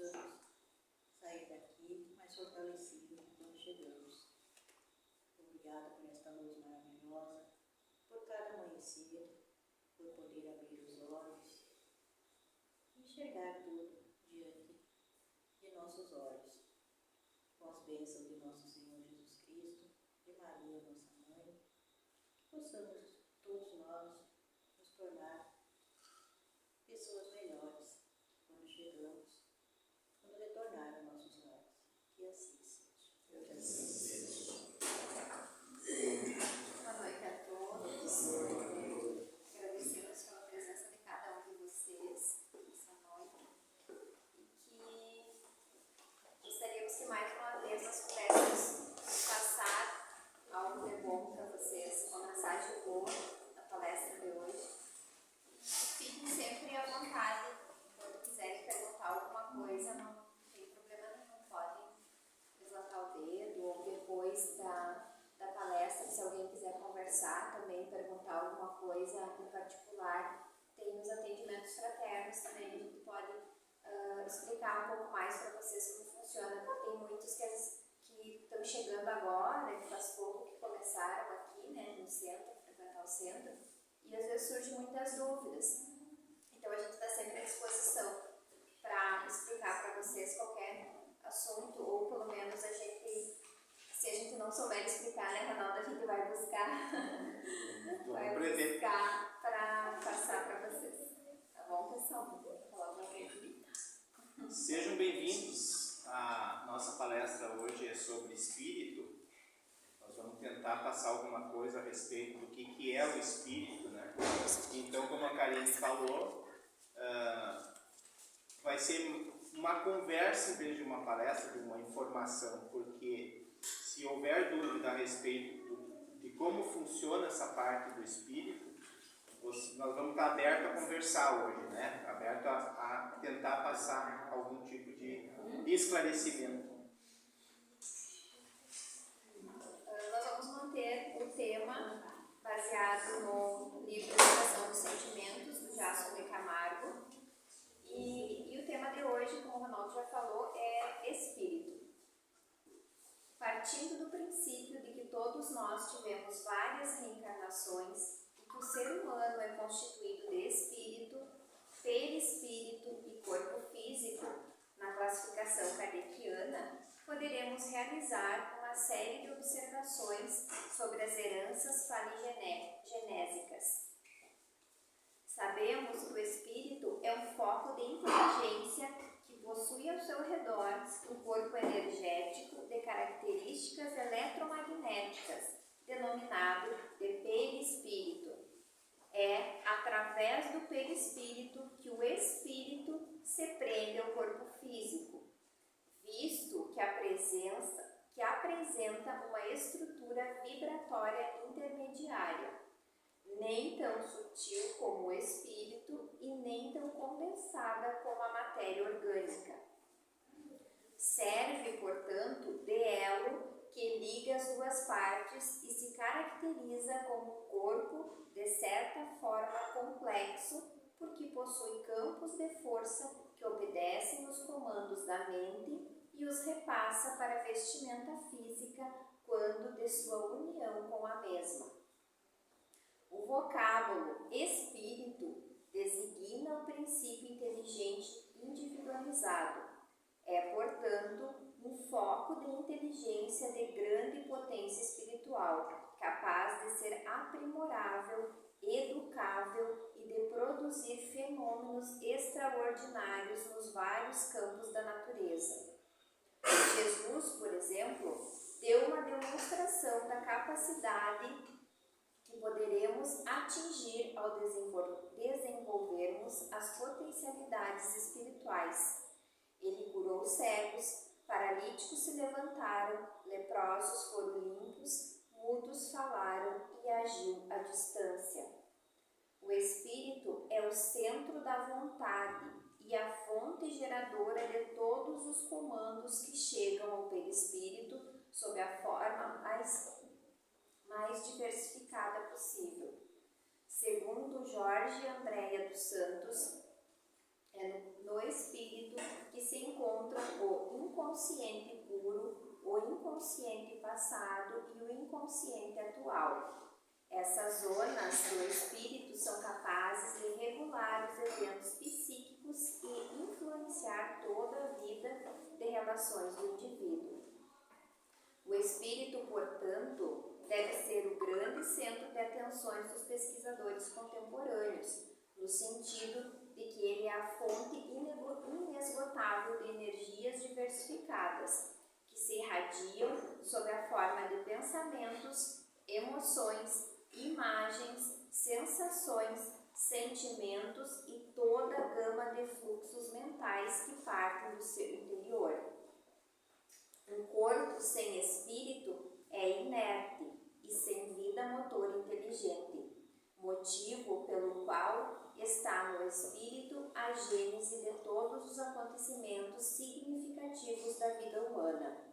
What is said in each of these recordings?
possamos sair daqui mais fortalecidos quando chegamos. Obrigada por esta luz maravilhosa, por cada amanhecer, por poder abrir os olhos e enxergar tudo diante de nossos olhos, com as bênçãos de nosso Senhor Jesus Cristo, de Maria, nossa Mãe, que possamos todos nós nos tornar pessoas melhores quando chegamos, quando retornar aos nossos lares. Que assim seja. Eu te agradeço. Boa noite a todos. Agradecemos pela presença de cada um de vocês nessa noite. E que gostaríamos que mais uma vez nós pudéssemos passar algo de bom para vocês, uma mensagem boa da palestra de hoje. Fiquem sempre à vontade, quando quiserem perguntar alguma coisa, não tem problema nenhum, podem levantar o dedo, ou depois da palestra, se alguém quiser conversar também, perguntar alguma coisa em particular, tem os atendimentos fraternos também, a gente pode explicar um pouco mais para vocês como funciona, porque tem muitos que estão chegando agora, que faz pouco que começaram aqui, né, no centro, frequentar o centro, e às vezes surgem muitas dúvidas. Então a gente está sempre à disposição para explicar para vocês qualquer assunto, ou pelo menos se a gente não souber explicar, né, Ronaldo, a gente vai buscar para passar para vocês. Tá bom, pessoal? Vou falar uma vez. Sejam bem-vindos. A nossa palestra hoje é sobre espírito. Nós vamos tentar passar alguma coisa a respeito do que é o espírito, né? Então, como a Karine falou, vai ser uma conversa em vez de uma palestra, de uma informação, porque se houver dúvida a respeito de como funciona essa parte do espírito, nós vamos estar abertos a conversar hoje, né? Aberto a tentar passar algum tipo de esclarecimento. Nós vamos manter o tema baseado no livro Educação dos Sentimentos, do Jason de Camargo. E o tema de hoje, como o Ronaldo já falou, é espírito. Partindo do princípio de que todos nós tivemos várias reencarnações e que o ser humano é constituído de espírito, perispírito e corpo físico, na classificação kardeciana, poderemos realizar uma série de observações sobre as heranças paligenésicas. Sabemos que o espírito é um foco de inteligência que possui ao seu redor um corpo energético de características eletromagnéticas, denominado de perispírito. É através do perispírito que o espírito se prende ao corpo físico, visto que apresenta uma estrutura vibratória intermediária, nem tão sutil como o espírito e nem tão condensada como a matéria orgânica. Serve, portanto, de elo que liga as duas partes e se caracteriza como um corpo de certa forma complexo, porque possui campos de força que obedecem os comandos da mente e os repassa para a vestimenta física quando de sua união com a mesma. O vocábulo espírito designa o princípio inteligente individualizado. É, portanto, um foco de inteligência de grande potência espiritual, capaz de ser aprimorável, educável e de produzir fenômenos extraordinários nos vários campos da natureza. Jesus, por exemplo, deu uma demonstração da capacidade que poderemos atingir ao desenvolvermos as potencialidades espirituais. Ele curou cegos, paralíticos se levantaram, leprosos foram limpos, mudos falaram e agiu à distância. O espírito é o centro da vontade e a fonte geradora de todos os comandos que chegam ao perispírito sob a forma mais diversificada possível. Segundo Jorge Andréa dos Santos, É no espírito que se encontra o inconsciente puro, o inconsciente passado e o inconsciente atual. Essas zonas do espírito são capazes de regular os eventos psíquicos e influenciar toda a vida de relações do indivíduo. O espírito, portanto, deve ser o grande centro de atenções dos pesquisadores contemporâneos, no sentido de que ele é a fonte inesgotável de energias diversificadas, que se irradiam sob a forma de pensamentos, emoções, imagens, sensações, sentimentos e toda a gama de fluxos mentais que partem do seu interior. Um corpo sem espírito é inerte e sem vida motor inteligente, motivo pelo qual está no espírito a gênese de todos os acontecimentos significativos da vida humana.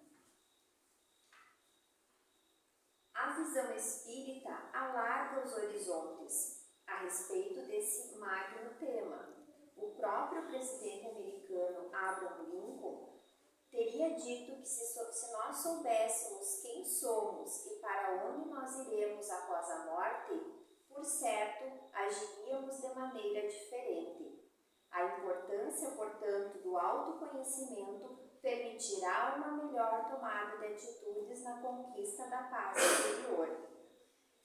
A visão espírita alarga os horizontes a respeito desse magno tema. O próprio presidente americano Abraham Lincoln teria dito que se nós soubéssemos quem somos e para onde nós iremos após a morte, por certo, agiríamos de maneira diferente. A importância, portanto, do autoconhecimento permitirá uma melhor tomada de atitudes na conquista da paz interior.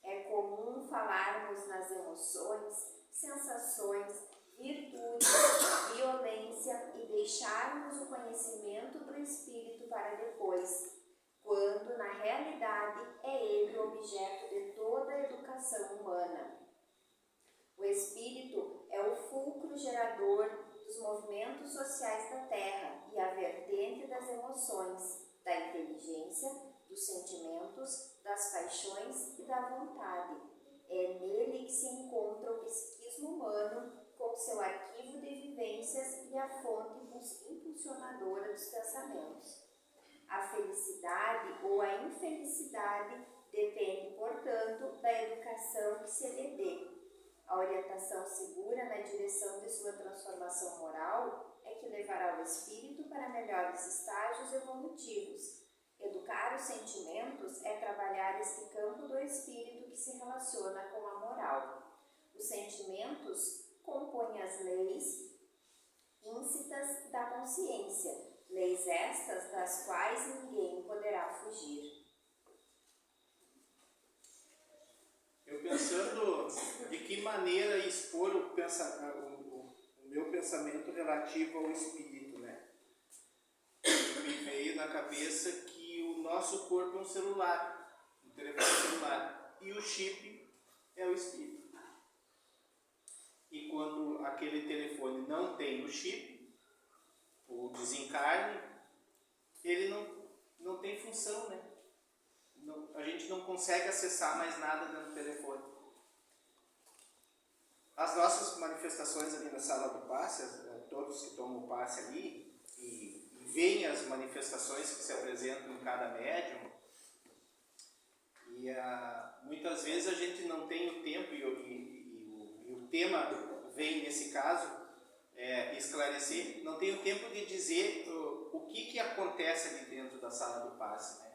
É comum falarmos nas emoções, sensações, virtudes, violência e deixarmos o conhecimento do espírito para depois, quando na realidade é ele o objeto de toda a educação humana. O espírito é o fulcro gerador dos movimentos sociais da Terra e a vertente das emoções, da inteligência, dos sentimentos, das paixões e da vontade. É nele que se encontra o psiquismo humano com seu arquivo de vivências e a fonte impulsionadora dos pensamentos. A felicidade ou a infelicidade depende, portanto, da educação que se lhe dê. A orientação segura na direção de sua transformação moral é que levará o espírito para melhores estágios evolutivos. Educar os sentimentos é trabalhar este campo do espírito que se relaciona com a moral. Os sentimentos compõem as leis íncitas da consciência, leis estas das quais ninguém poderá fugir. Eu pensando de que maneira expor o meu pensamento relativo ao espírito, né? Me veio na cabeça que o nosso corpo é um celular, um telefone celular, e o chip é o espírito. E quando aquele telefone não tem o chip, o desencarne, ele não tem função, né? A gente não consegue acessar mais nada dentro do telefone. As nossas manifestações ali na sala do passe, todos que tomam o passe ali, e veem as manifestações que se apresentam em cada médium, e muitas vezes a gente não tem o tempo, e o tema vem nesse caso esclarecer, não tem o tempo de dizer o que acontece ali dentro da sala do passe, né?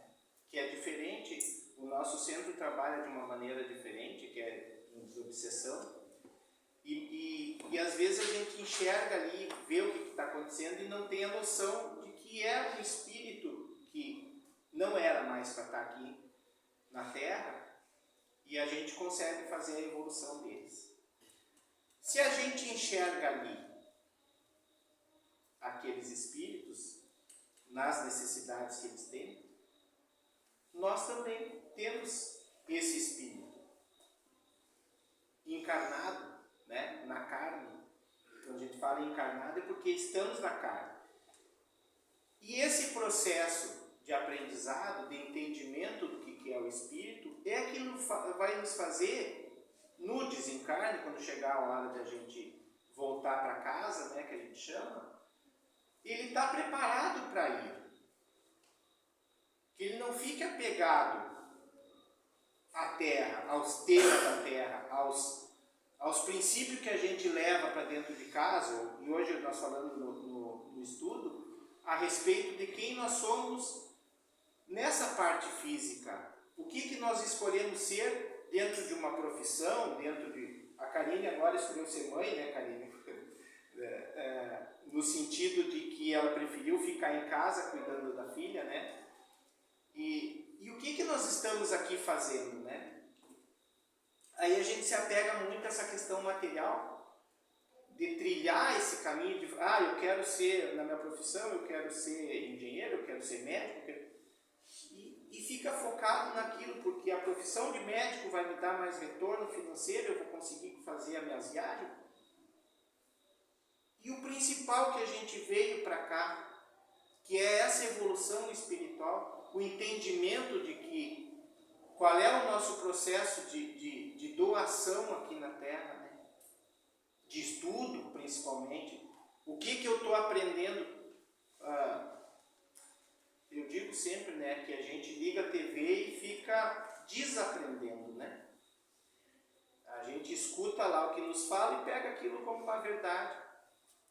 Que é diferente, o nosso centro trabalha de uma maneira diferente, que é em desobsessão, e às vezes a gente enxerga ali, vê o que está acontecendo e não tem a noção de que é um espírito que não era mais para estar aqui na Terra, e a gente consegue fazer a evolução deles. Se a gente enxerga ali aqueles espíritos nas necessidades que eles têm, nós também temos esse espírito encarnado, né, na carne. Quando a gente fala encarnado é porque estamos na carne. E esse processo de aprendizado, de entendimento do que é o espírito, é aquilo que vai nos fazer, no desencarne, quando chegar a hora de a gente voltar para casa, né, que a gente chama, ele está preparado para ir. Que ele não fique apegado à terra, aos temas da terra, aos princípios que a gente leva para dentro de casa, e hoje nós falamos no estudo, a respeito de quem nós somos nessa parte física. O que nós escolhemos ser dentro de uma profissão, dentro de... A Karine agora escolheu ser mãe, né, Karine? No sentido de que ela preferiu ficar em casa cuidando da filha, né? E o que nós estamos aqui fazendo, né? Aí a gente se apega muito a essa questão material, de trilhar esse caminho de, eu quero ser, na minha profissão, eu quero ser engenheiro, eu quero ser médico, e fica focado naquilo, porque a profissão de médico vai me dar mais retorno financeiro, eu vou conseguir fazer as minhas viagens. E o principal que a gente veio para cá, que é essa evolução espiritual, o entendimento de que qual é o nosso processo de doação aqui na Terra, né? De estudo principalmente, o que eu estou aprendendo. Eu digo sempre, né, que a gente liga a TV e fica desaprendendo, né? A gente escuta lá o que nos fala e pega aquilo como uma verdade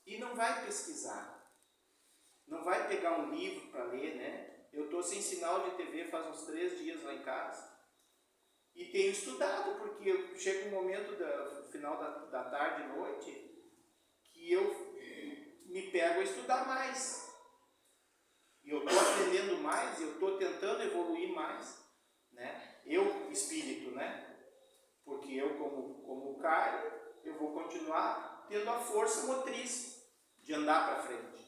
e não vai pesquisar, não vai pegar um livro para ler, né? Eu estou sem sinal de TV faz uns 3 dias lá em casa e tenho estudado, porque chega um momento no final da tarde e noite que eu me pego a estudar mais. E eu estou aprendendo mais, eu estou tentando evoluir mais, né? Eu, espírito, né? Porque eu, como Caio, eu vou continuar tendo a força motriz de andar para frente.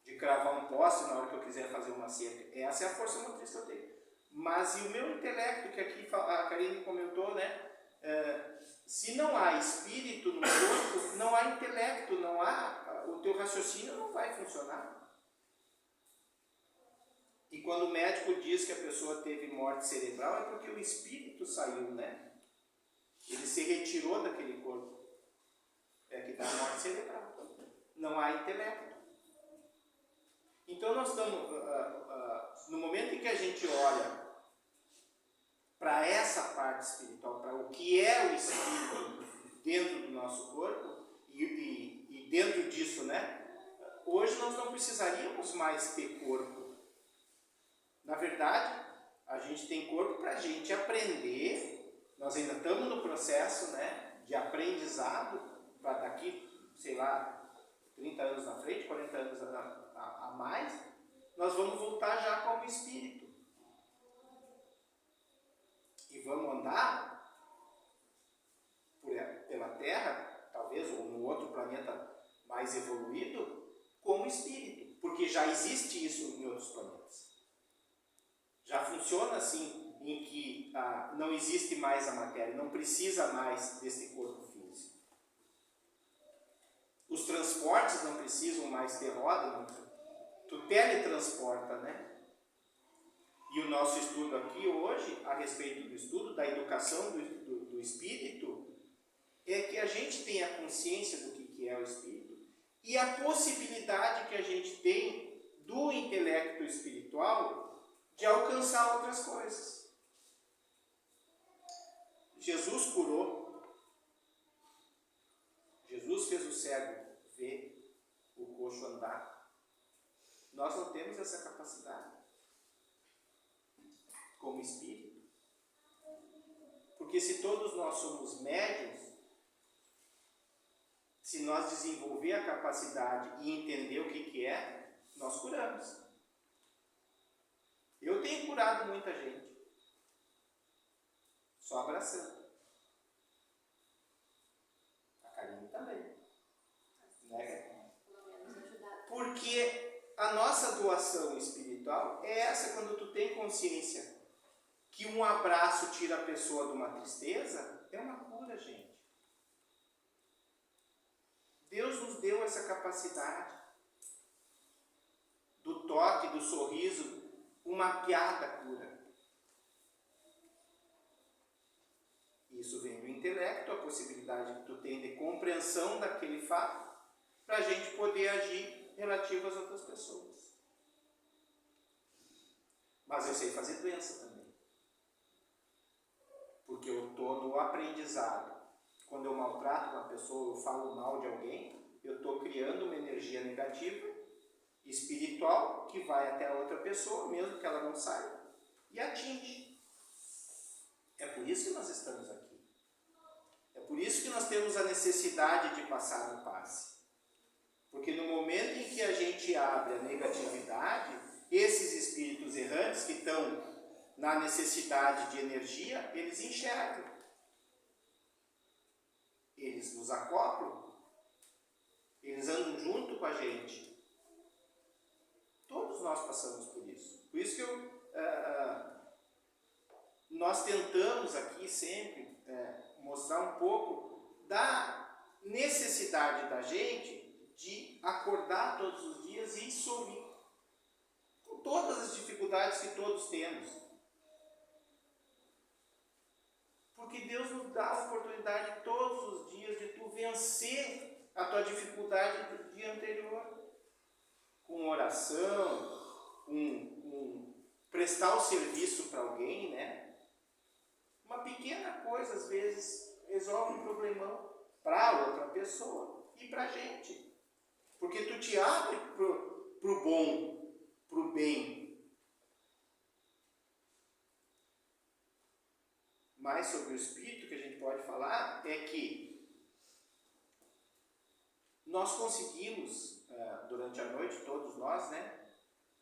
De cravar um poste na hora que eu quiser fazer uma cerca. Essa é a força motriz que eu tenho. Mas e o meu intelecto, que aqui a Karine comentou, né? Se não há espírito no corpo, não há intelecto, não há, o teu raciocínio não vai funcionar. E quando o médico diz que a pessoa teve morte cerebral, é porque o espírito saiu, né? Ele se retirou daquele corpo. É que dá morte cerebral. Não há intelecto. Então nós estamos, no momento em que a gente olha para essa parte espiritual, para o que é o espírito dentro do nosso corpo, e dentro disso, né? Hoje nós não precisaríamos mais ter corpo. Na verdade, a gente tem corpo para a gente aprender. Nós ainda estamos no processo, né, de aprendizado, para daqui, sei lá, 30 anos na frente, 40 anos a mais, nós vamos voltar já como espírito. E vamos andar pela Terra, talvez, ou num outro planeta mais evoluído, como espírito. Porque já existe isso em outros planetas. Já funciona assim, em que não existe mais a matéria, não precisa mais desse corpo físico. Os transportes não precisam mais ter roda, tu teletransporta, né? E o nosso estudo aqui hoje, a respeito do estudo, da educação do espírito, é que a gente tenha consciência do que é o espírito e a possibilidade que a gente tem do intelecto espiritual de alcançar outras coisas. Jesus curou. Jesus fez o cego ver, o coxo andar. Nós não temos essa capacidade como espírito. Porque se todos nós somos médiuns, se nós desenvolver a capacidade e entender o que é, nós curamos. Eu tenho curado muita gente. Só abraçando. A Karine também. Né? Porque a nossa doação espiritual é essa, quando tu tem consciência que um abraço tira a pessoa de uma tristeza, é uma cura, gente. Deus nos deu essa capacidade do toque, do sorriso, uma piada cura. Isso vem do intelecto, a possibilidade que tu tem de compreensão daquele fato, para a gente poder agir relativo às outras pessoas. Mas eu sei fazer doença também. Porque eu estou no aprendizado, quando eu maltrato uma pessoa, eu falo mal de alguém, eu estou criando uma energia negativa, espiritual, que vai até a outra pessoa, mesmo que ela não saiba, e atinge. É por isso que nós estamos aqui. É por isso que nós temos a necessidade de passar no passe. Porque no momento em que a gente abre a negatividade, esses espíritos errantes que estão na necessidade de energia, eles enxergam. Eles nos acoplam. Eles andam junto com a gente. Todos nós passamos por isso. Por isso que nós tentamos aqui sempre mostrar um pouco da necessidade da gente de acordar todos os dias e sorrir. Com todas as dificuldades que todos temos. Porque Deus nos dá a oportunidade todos os dias de tu vencer a tua dificuldade do dia anterior. Com oração, com prestar o serviço para alguém, né? Uma pequena coisa, às vezes, resolve um problemão para outra pessoa e para a gente. Porque tu te abre pro bom, pro bem. Mais sobre o espírito que a gente pode falar é que nós conseguimos, durante a noite, todos nós, né,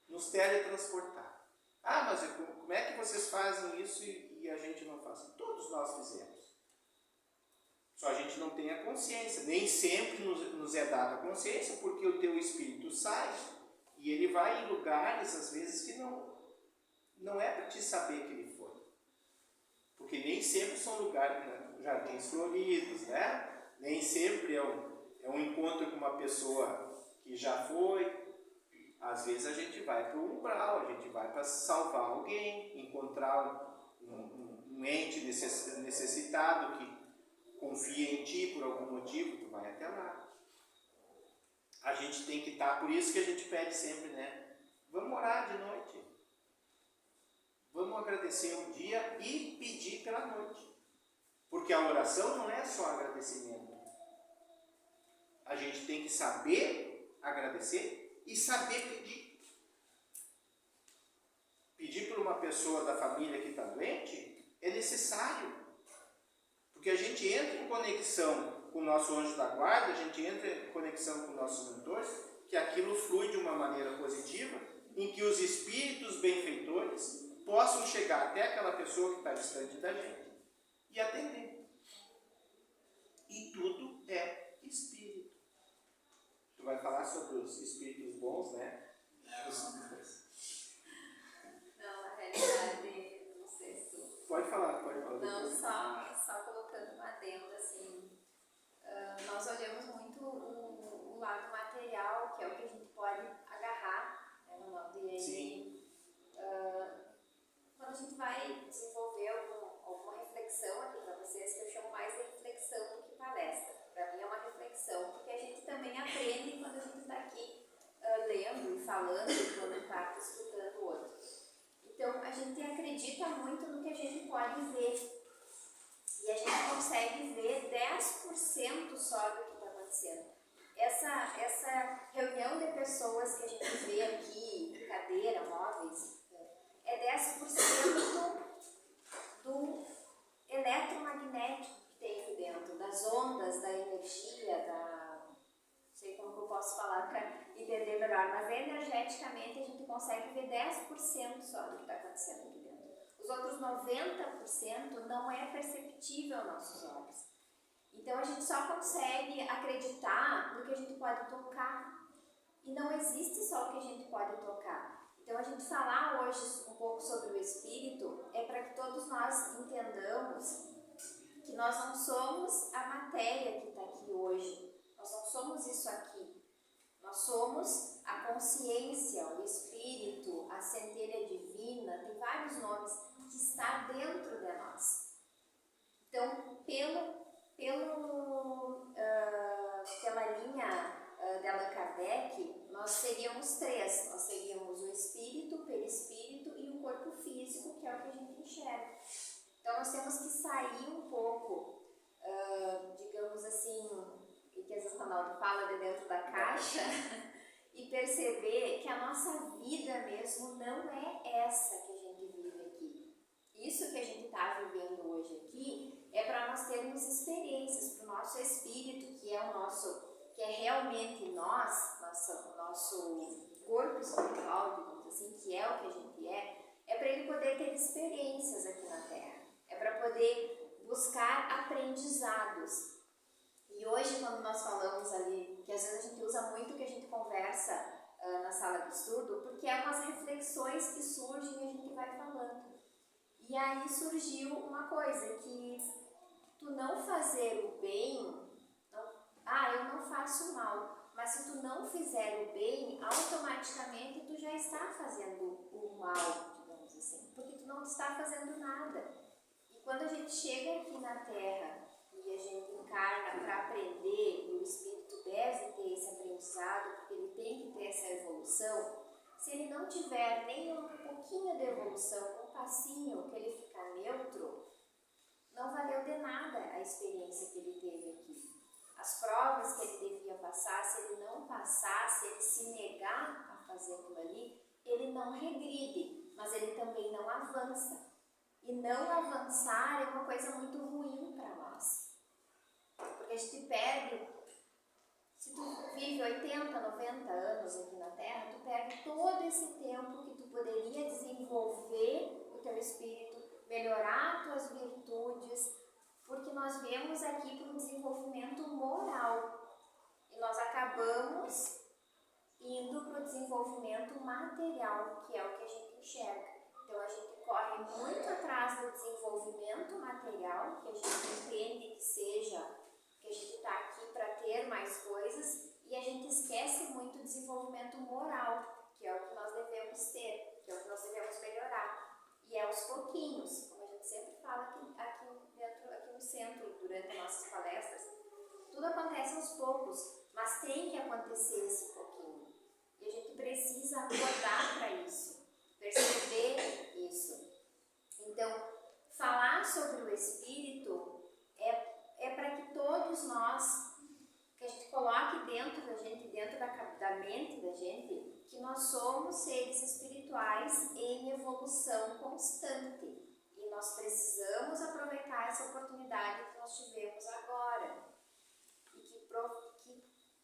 nos teletransportar. Ah, mas como é que vocês fazem isso e a gente não faz? Todos nós fizemos. Só a gente não tem a consciência. Nem sempre nos é dada a consciência, porque o teu espírito sai e ele vai em lugares, às vezes, que não é para te saber que ele foi. Porque nem sempre são lugares, né, jardins floridos, né? Nem sempre é um encontro com uma pessoa que já foi. Às vezes a gente vai para o umbral, a gente vai para salvar alguém, encontrar um ente necessitado que confia em ti por algum motivo, tu vai até lá. A gente tem que estar, por isso que a gente pede sempre, né? Vamos orar de noite. Vamos agradecer um dia e pedir pela noite. Porque a oração não é só agradecimento. A gente tem que saber agradecer e saber pedir. Pedir por uma pessoa da família que está doente é necessário. Porque a gente entra em conexão com o nosso anjo da guarda, a gente entra em conexão com nossos mentores, que aquilo flui de uma maneira positiva, em que os espíritos benfeitores possam chegar até aquela pessoa que está distante da gente e atender. E tudo é espírito. Tu vai falar sobre os espíritos bons, né? Não, na realidade, não sei se... Pode falar. Não, só colocando uma adenda, assim, nós olhamos muito o lado material, que é o que a gente pode agarrar, né, no nome dele. Sim. Quando a gente vai desenvolver alguma reflexão aqui para vocês, que eu chamo mais de reflexão do que palestra. Para mim é uma reflexão, porque a gente também aprende quando a gente está aqui lendo e falando, quando está escutando o outro. Então, a gente acredita muito no que a gente pode ver. E a gente consegue ver 10% só do que está acontecendo. Essa reunião de pessoas que a gente vê aqui, cadeira, móveis, é 10% do eletromagnético que tem aqui dentro, das ondas, da energia, não sei como que eu posso falar para entender melhor, mas energeticamente a gente consegue ver 10% só do que está acontecendo aqui dentro. Os outros 90% não é perceptível aos nossos olhos. Então a gente só consegue acreditar no que a gente pode tocar. E não existe só o que a gente pode tocar. Então a gente falar hoje um pouco sobre o espírito é para que todos nós entendamos que nós não somos a matéria que está aqui hoje. Nós não somos isso aqui. Nós somos a consciência, o espírito, a centelha divina, tem vários nomes, que está dentro de nós. Então, pela linha de Allan Kardec, nós seríamos três. Nós seríamos o espírito, o perispírito e o corpo físico, que é o que a gente enxerga. Então nós temos que sair um pouco, digamos assim, e que às vezes o Ronaldo fala de dentro da caixa, e perceber que a nossa vida mesmo não é essa que a gente vive aqui. Isso que a gente está vivendo hoje aqui é para nós termos experiências, para o nosso espírito, que é o nosso, que é realmente nós, o nosso corpo espiritual, digamos assim, que é o que a gente é para ele poder ter experiências aqui na Terra, é para poder buscar aprendizados. E hoje, quando nós falamos ali, que às vezes a gente usa muito o que a gente conversa na sala de estudo, porque é umas reflexões que surgem e a gente vai falando. E aí surgiu uma coisa, que tu não fazer o bem, eu não faço mal, mas se tu não fizer o bem, automaticamente tu já está fazendo o mal, digamos assim, porque tu não está fazendo nada. E quando a gente chega aqui na Terra e a gente encarna para aprender, e o espírito deve ter esse aprendizado, porque ele tem que ter essa evolução, se ele não tiver nem um pouquinho de evolução, um passinho que ele fica neutro, não valeu de nada a experiência que ele teve aqui. As provas que ele devia passar, se ele não passar, se ele se negar a fazer aquilo ali, ele não regride, mas ele também não avança. E não avançar é uma coisa muito ruim para nós. Porque a gente perde, se tu vive 80, 90 anos aqui na Terra, tu perde todo esse tempo que tu poderia desenvolver o teu espírito, melhorar as tuas virtudes, porque nós viemos aqui para um desenvolvimento moral. E nós acabamos indo para o desenvolvimento material, que é o que a gente enxerga. Então a gente corre muito atrás do desenvolvimento material, que a gente entende que seja, que a gente está aqui para ter mais coisas, e a gente esquece muito o desenvolvimento moral, que é o que nós devemos ter, que é o que nós devemos melhorar. E é aos pouquinhos, como a gente sempre fala aqui no centro, durante as nossas palestras, tudo acontece aos poucos, mas tem que acontecer esse pouquinho. E a gente precisa acordar para isso, perceber isso. Então, falar sobre o Espírito é para que todos nós, que a gente coloque dentro da gente, dentro da mente da gente, que nós somos seres espirituais em evolução constante. E nós precisamos aproveitar essa oportunidade que nós tivemos agora. E que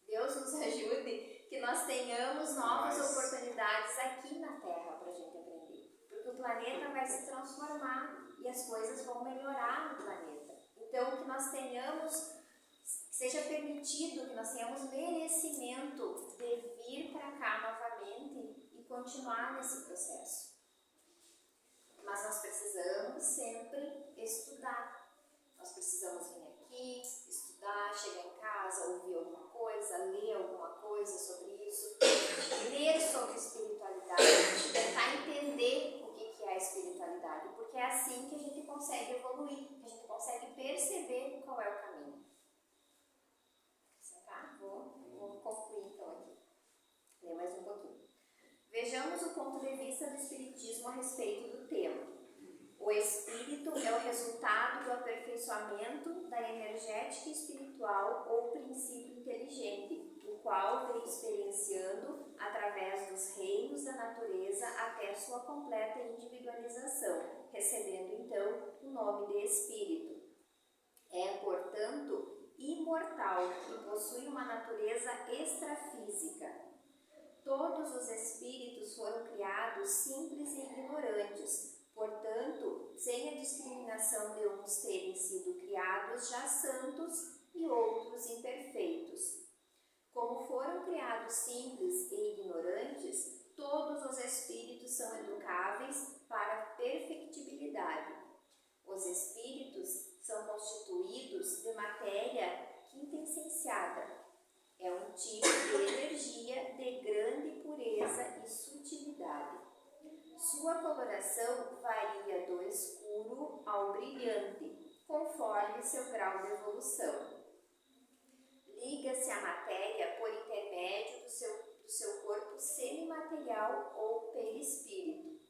Deus nos ajude, que nós tenhamos novas oportunidades aqui na Terra para a gente aprender. Porque o planeta vai se transformar e as coisas vão melhorar no planeta. Então, que nós tenhamos, que seja permitido, que nós tenhamos merecimento de vir para cá novamente e continuar nesse processo. Mas nós precisamos sempre estudar. Nós precisamos vir aqui, estudar, chegar em casa, ouvir alguma coisa, ler alguma coisa sobre isso, ler sobre espiritualidade, tentar entender o que é a espiritualidade, porque é assim que a gente consegue evoluir, que a gente consegue perceber qual é o caminho. Vou concluir então aqui. Ler mais um pouquinho. Vejamos o ponto de vista do Espiritismo a respeito do tema. O espírito é o resultado do aperfeiçoamento da energética espiritual ou princípio inteligente, o qual vem experienciando através dos reinos da natureza até sua completa individualização, recebendo então o nome de espírito. É, portanto, imortal e possui uma natureza extrafísica. Todos os espíritos foram criados simples e ignorantes, portanto, sem a discriminação de uns terem sido criados já santos e outros imperfeitos. Como foram criados simples e ignorantes, todos os espíritos são educáveis para a perfectibilidade. Os espíritos são constituídos de matéria quintessenciada. É um tipo de energia de grande pureza e sutilidade. Sua coloração varia do escuro ao brilhante, conforme seu grau de evolução. Liga-se à matéria por intermédio do seu corpo semimaterial ou perispírito.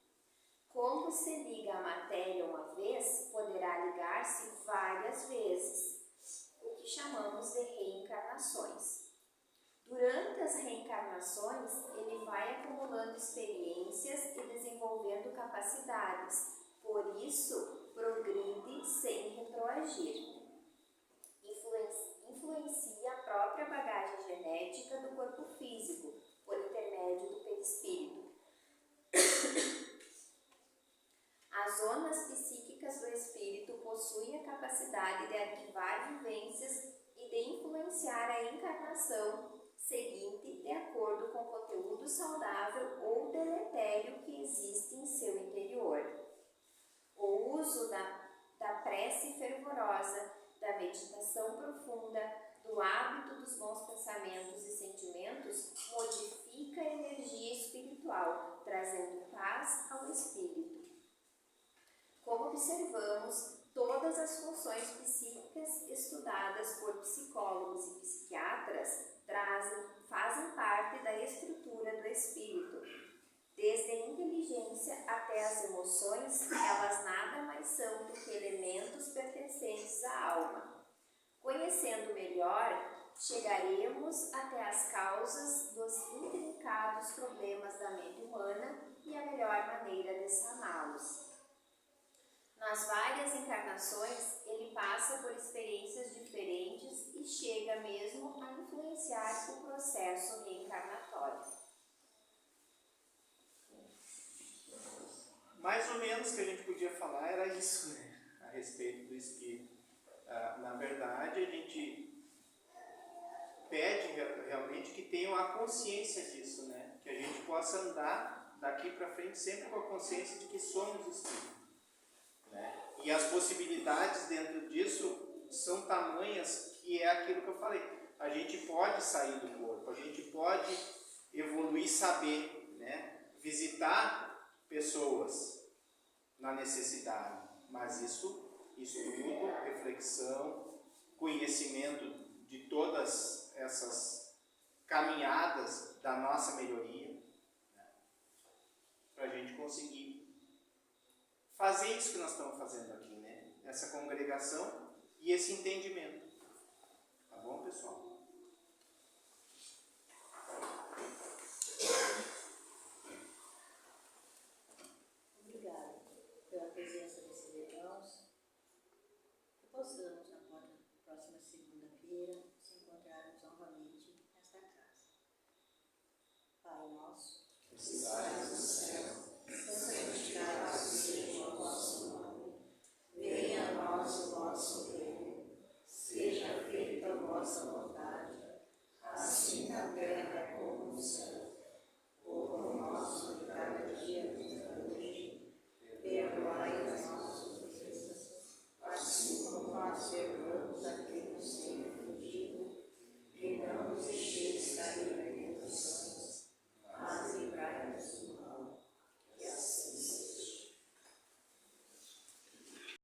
Como se liga a matéria uma vez, poderá ligar-se várias vezes, o que chamamos de reencarnações. Durante as reencarnações, ele vai acumulando experiências e desenvolvendo capacidades, por isso progride sem retroagir. Influencia a própria bagagem genética do corpo físico, por intermédio do perispírito. As zonas psíquicas do espírito possuem a capacidade de arquivar vivências e de influenciar a encarnação seguinte de acordo com o conteúdo saudável ou deletério que existe em seu interior. O uso da prece fervorosa, da meditação profunda, do hábito dos bons pensamentos e sentimentos modifica a energia espiritual, trazendo paz ao espírito. Como observamos, todas as funções psíquicas estudadas por psicólogos e psiquiatras fazem parte da estrutura do espírito. Desde a inteligência até as emoções, elas nada mais são do que elementos pertencentes à alma. Conhecendo melhor, chegaremos até as causas dos intrincados problemas da mente humana e a melhor maneira de saná-los. Nas várias encarnações, ele passa por experiências diferentes e chega mesmo a influenciar o processo reencarnatório. Mais ou menos o que a gente podia falar era isso, né? A respeito do espírito. Na verdade, a gente pede realmente que tenham a consciência disso, né? Que a gente possa andar daqui para frente sempre com a consciência de que somos espírito, né? E as possibilidades dentro disso são tamanhas que é aquilo que eu falei. A gente pode sair do corpo, a gente pode evoluir, saber, né? Visitar pessoas na necessidade, mas isso tudo, reflexão, conhecimento de todas essas caminhadas da nossa melhoria, né? Para a gente conseguir fazer isso que nós estamos fazendo aqui, né? Essa congregação e esse entendimento. Tá bom, pessoal? Obrigada pela presença desses irmãos. Que possamos, na próxima segunda-feira, se encontrarmos novamente nesta casa. Pai nosso, que estás